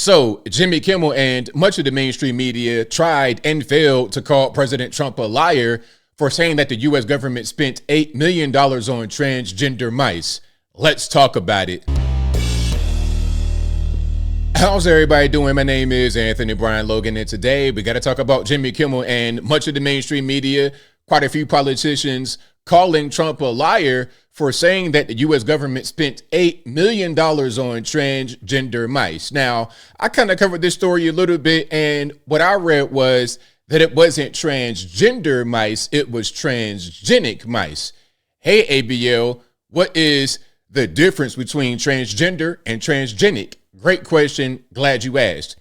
So Jimmy Kimmel and much of the mainstream media tried and failed to call President Trump a liar for saying that the U.S. government spent $8 million on transgender mice. Let's talk about it. How's everybody doing? My name is Anthony Brian Logan, and today we got to talk about Jimmy Kimmel and much of the mainstream media, quite a few politicians calling Trump a liar for saying that the U.S. government spent $8 million on transgender mice. Now, I kind of covered this story a little bit, and what I read was that it wasn't transgender mice, it was transgenic mice. Hey, ABL, what is the difference between transgender and transgenic? Great question. Glad you asked.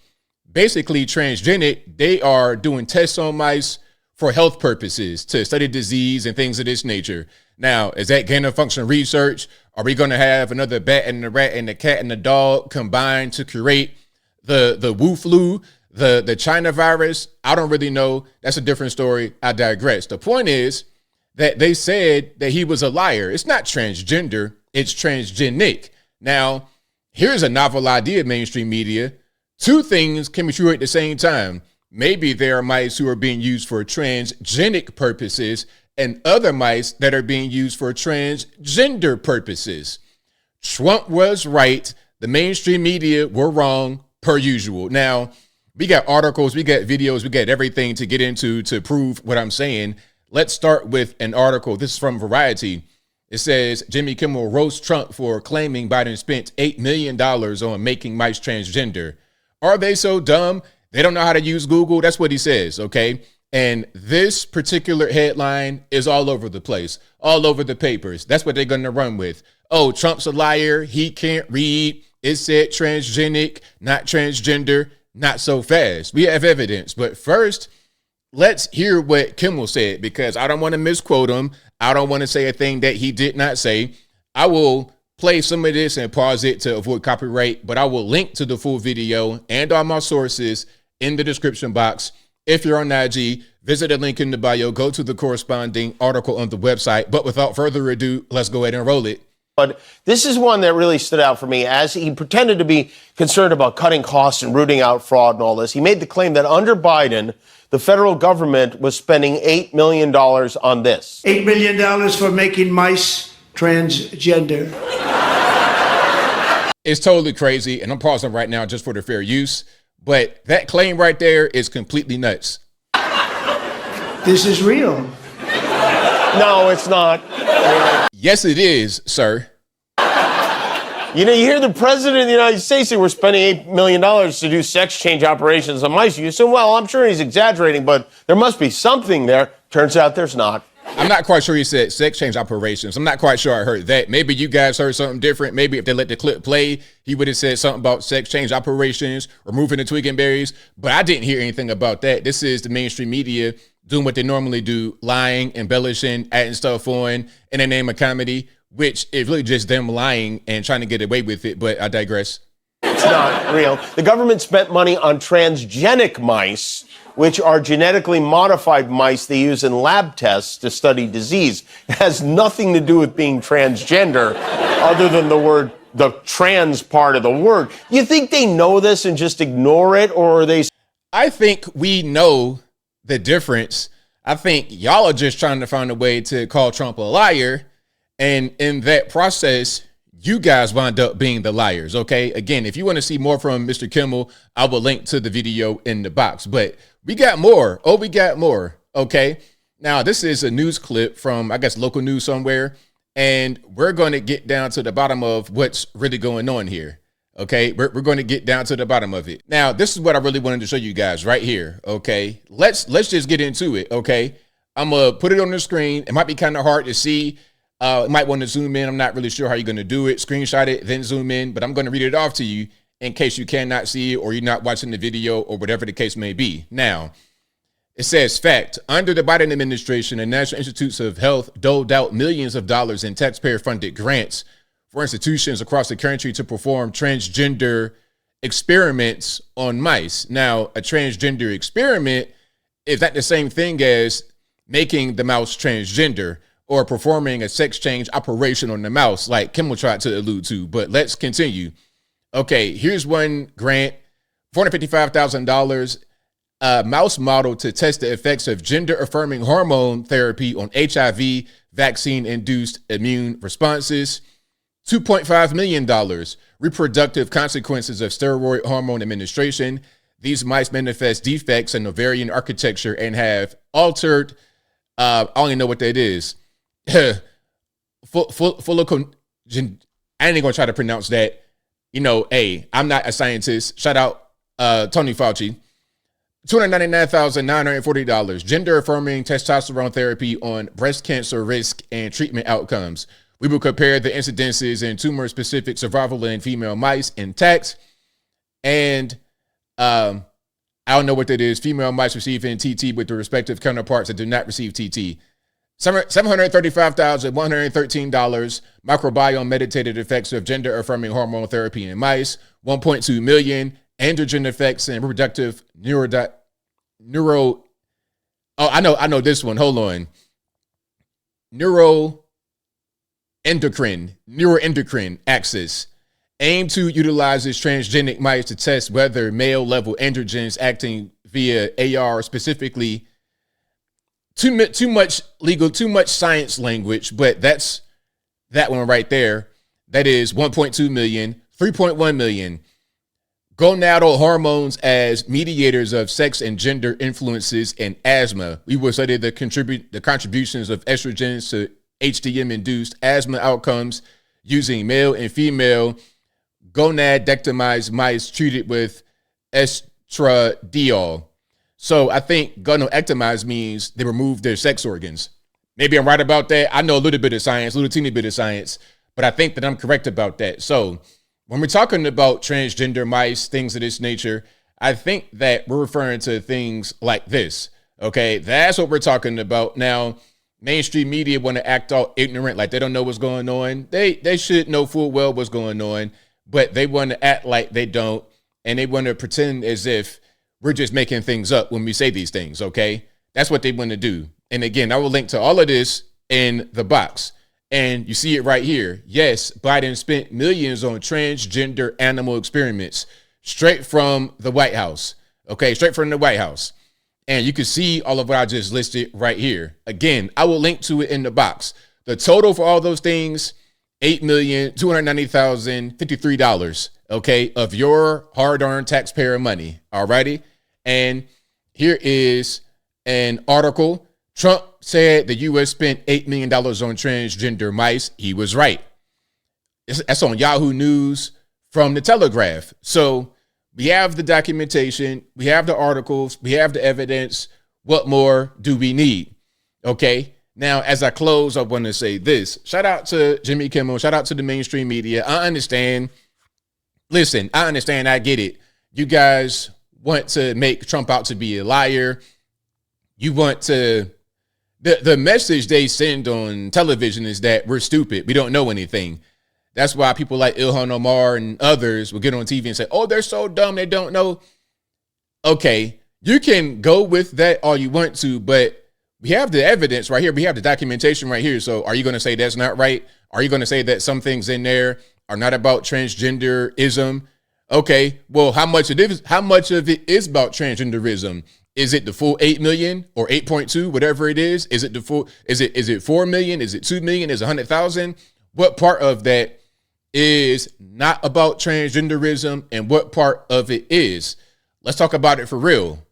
Basically, transgenic, they are doing tests on mice for health purposes to study disease and things of this nature. Now, is that gain of function research? Are we going to have another bat and the rat and the cat and the dog combined to create the Wu flu, the China virus? I don't really know. That's a different story. I digress. The point is that they said that he was a liar. It's not transgender. It's transgenic. Now, here's a novel idea, mainstream media. Two things can be true at the same time. Maybe there are mice who are being used for transgenic purposes and other mice that are being used for transgender purposes. Trump was right. The mainstream media were wrong, per usual. Now, we got articles, we got videos, we got everything to get into to prove what I'm saying. Let's start with an article. This is from Variety. It says, Jimmy Kimmel roasts Trump for claiming Biden spent $8 million on making mice transgender. Are they so dumb? They don't know how to use Google. That's what he says, okay? And this particular headline is all over the place, all over the papers. That's what they're going to run with. Oh, Trump's a liar. He can't read. It said transgenic, not transgender, not so fast. We have evidence. But first, let's hear what Kimmel said, because I don't want to misquote him. I don't want to say a thing that he did not say. I will play some of this and pause it to avoid copyright, but I will link to the full video and all my sources in the description box. If you're on IG, visit the link in the bio, go to the corresponding article on the website. But without further ado, let's go ahead and roll it. But this is one that really stood out for me as he pretended to be concerned about cutting costs and rooting out fraud and all this. He made the claim that under Biden, the federal government was spending $8 million on this. $8 million for making mice transgender. It's totally crazy, and I'm pausing right now just for the fair use. But that claim right there is completely nuts. This is real. No, it's not. Yes, it is, sir. You know, you hear the president of the United States say we're spending $8 million to do sex change operations on mice. You assume, well, I'm sure he's exaggerating, but there must be something there. Turns out there's not. I'm not quite sure he said sex change operations. I'm not quite sure I heard that. Maybe you guys heard something different. Maybe if they let the clip play, he would have said something about sex change operations, removing the twig and berries. But I didn't hear anything about that. This is the mainstream media doing what they normally do, lying, embellishing, adding stuff on in the name of comedy, which is really just them lying and trying to get away with it. But I digress. It's not real. The government spent money on transgenic mice, which are genetically modified mice they use in lab tests to study disease. It has nothing to do with being transgender other than the trans part of the word. You think they know this and just ignore it, or are they? I think we know the difference. I think y'all are just trying to find a way to call Trump a liar. And in that process, you guys wind up being the liars, okay? Again, if you want to see more from Mr. Kimmel, I will link to the video in the box. But we got more. Oh, we got more, okay? Now, this is a news clip from, I guess, local news somewhere. And we're going to get down to the bottom of what's really going on here, okay? We're going to get down to the bottom of it. Now, this is what I really wanted to show you guys right here, okay? Let's just get into it, okay? I'm going to put it on the screen. It might be kind of hard to see. You might want to zoom in. I'm not really sure how you're going to do it. Screenshot it, then zoom in. But I'm going to read it off to you in case you cannot see it or you're not watching the video or whatever the case may be. Now, it says, fact, under the Biden administration, the National Institutes of Health doled out millions of dollars in taxpayer-funded grants for institutions across the country to perform transgender experiments on mice. Now, a transgender experiment is not the same thing as making the mouse transgender or performing a sex change operation on the mouse, like Kimmel tried to allude to. But let's continue. Okay, here's one grant $455,000 mouse model to test the effects of gender-affirming hormone therapy on HIV vaccine-induced immune responses. $2.5 million, reproductive consequences of steroid hormone administration. These mice manifest defects in ovarian architecture and have altered, I don't even know what that is. I ain't gonna try to pronounce that. Hey, I'm not a scientist. Shout out Tony Fauci. $299,940, gender-affirming testosterone therapy on breast cancer risk and treatment outcomes. We will compare the incidences and tumor-specific survival in female mice intact. And I don't know what that is. Female mice receiving TT with the respective counterparts that do not receive TT. $735,113, microbiome meditated effects of gender-affirming hormone therapy in mice. $1.2 million, androgen effects and reproductive I know this one. Hold on. Neuroendocrine axis. Aim to utilizes transgenic mice to test whether male level androgens acting via AR specifically. Too much science language, but that's that one right there. That is 1.2 million, 3.1 million. Gonadal hormones as mediators of sex and gender influences in asthma. We will study the contributions of estrogens to HDM-induced asthma outcomes using male and female gonadectomized mice treated with estradiol. So I think gonadectomized means they remove their sex organs. Maybe I'm right about that. I know a little bit of science, a little teeny bit of science, but I think that I'm correct about that. So when we're talking about transgender mice, things of this nature, I think that we're referring to things like this. Okay, that's what we're talking about. Now, mainstream media want to act all ignorant, like they don't know what's going on. They should know full well what's going on, but they want to act like they don't, and they want to pretend as if we're just making things up when we say these things, okay? That's what they want to do. And again, I will link to all of this in the box. And you see it right here. Yes, Biden spent millions on transgender animal experiments straight from the White House. Okay, straight from the White House. And you can see all of what I just listed right here. Again, I will link to it in the box. The total for all those things, $8,290,053, okay, of your hard-earned taxpayer money. All righty. And here is an article. Trump said the U.S. spent $8 million on transgender mice. He was right. That's on Yahoo News from the Telegraph. So we have the documentation, we have the articles, we have the evidence. What more do we need? Okay. Now, as I close, I want to say this. Shout out to Jimmy Kimmel. Shout out to the mainstream media. I understand. Listen, I understand. I get it. You guys want to make Trump out to be a liar. You want to... The message they send on television is that we're stupid. We don't know anything. That's why people like Ilhan Omar and others will get on TV and say, oh, they're so dumb, they don't know. Okay, you can go with that all you want to, but we have the evidence right here. We have the documentation right here. So are you going to say that's not right? Are you going to say that some things in there are not about transgenderism? Okay, well, how much of it is about transgenderism? Is it the full 8 million or 8.2, whatever it is? Is it the full, is it 4 million? Is it 2 million? Is it 100,000? What part of that is not about transgenderism and what part of it is? Let's talk about it for real.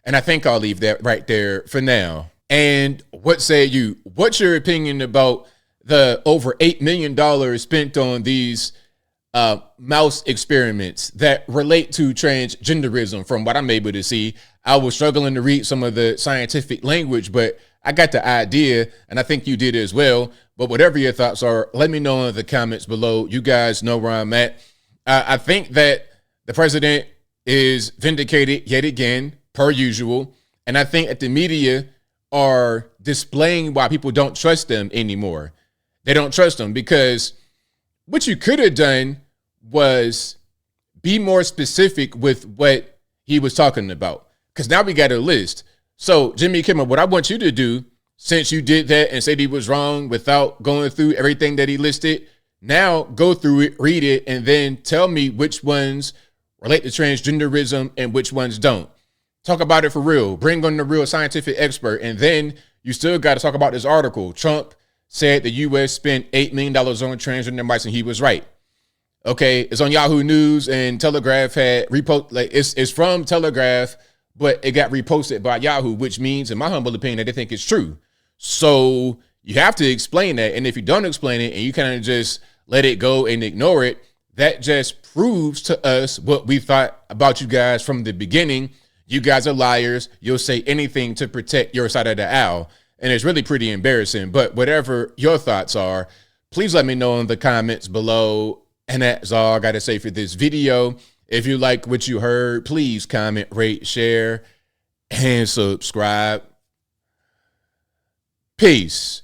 And I think I'll leave that right there for now. And what say you? What's your opinion about the over $8 million spent on these mouse experiments that relate to transgenderism? From what I'm able to see, I was struggling to read some of the scientific language, but I got the idea, and I think you did as well. But whatever your thoughts are, let me know in the comments below. You guys know where I'm at. I think that the president is vindicated yet again, per usual. And I think that the media are displaying why people don't trust them anymore. They don't trust them because what you could have done was be more specific with what he was talking about. Because now we got a list. So, Jimmy Kimmel, what I want you to do, since you did that and said he was wrong without going through everything that he listed, now go through it, read it, and then tell me which ones relate to transgenderism and which ones don't. Talk about it for real. Bring on the real scientific expert. And then you still got to talk about this article. Trump said the U.S. spent $8 million on transgender mice, and he was right. Okay, it's on Yahoo News, and Telegraph had repost. Like it's from Telegraph, but it got reposted by Yahoo, which means, in my humble opinion, that they think it's true. So you have to explain that. And if you don't explain it and you kind of just let it go and ignore it, that just proves to us what we thought about you guys from the beginning. You guys are liars. You'll say anything to protect your side of the aisle. And it's really pretty embarrassing. But whatever your thoughts are, please let me know in the comments below. And that's all I got to say for this video. If you like what you heard, please comment, rate, share, and subscribe. Peace.